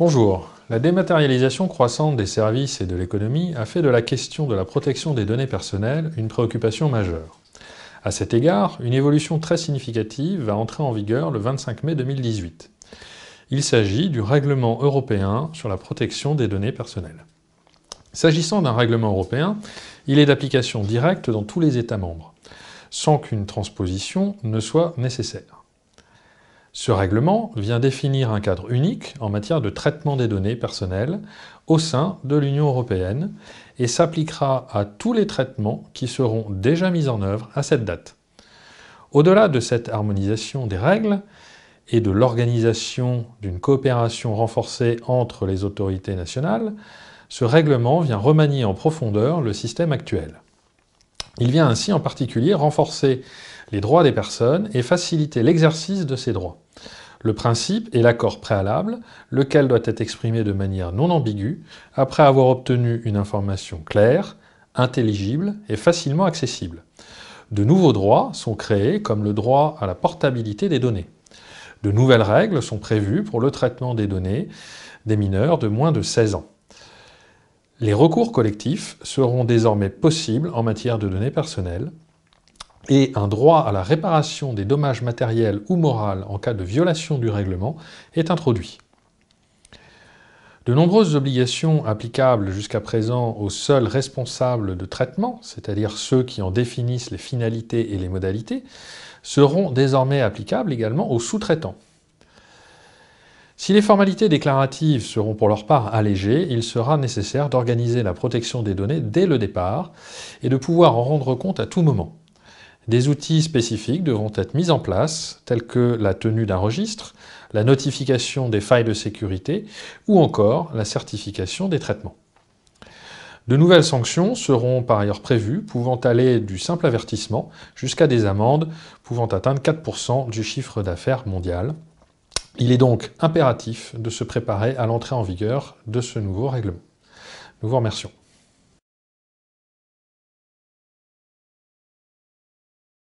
Bonjour. La dématérialisation croissante des services et de l'économie a fait de la question de la protection des données personnelles une préoccupation majeure. À cet égard, une évolution très significative va entrer en vigueur le 25 mai 2018. Il s'agit du règlement européen sur la protection des données personnelles. S'agissant d'un règlement européen, il est d'application directe dans tous les États membres, sans qu'une transposition ne soit nécessaire. Ce règlement vient définir un cadre unique en matière de traitement des données personnelles au sein de l'Union européenne et s'appliquera à tous les traitements qui seront déjà mis en œuvre à cette date. Au-delà de cette harmonisation des règles et de l'organisation d'une coopération renforcée entre les autorités nationales, ce règlement vient remanier en profondeur le système actuel. Il vient ainsi en particulier renforcer les droits des personnes et faciliter l'exercice de ces droits. Le principe est l'accord préalable, lequel doit être exprimé de manière non ambiguë, après avoir obtenu une information claire, intelligible et facilement accessible. De nouveaux droits sont créés, comme le droit à la portabilité des données. De nouvelles règles sont prévues pour le traitement des données des mineurs de moins de 16 ans. Les recours collectifs seront désormais possibles en matière de données personnelles et un droit à la réparation des dommages matériels ou moraux en cas de violation du règlement est introduit. De nombreuses obligations applicables jusqu'à présent aux seuls responsables de traitement, c'est-à-dire ceux qui en définissent les finalités et les modalités, seront désormais applicables également aux sous-traitants. Si les formalités déclaratives seront pour leur part allégées, il sera nécessaire d'organiser la protection des données dès le départ et de pouvoir en rendre compte à tout moment. Des outils spécifiques devront être mis en place, tels que la tenue d'un registre, la notification des failles de sécurité ou encore la certification des traitements. De nouvelles sanctions seront par ailleurs prévues, pouvant aller du simple avertissement jusqu'à des amendes pouvant atteindre 4% du chiffre d'affaires mondial. Il est donc impératif de se préparer à l'entrée en vigueur de ce nouveau règlement. Nous vous remercions.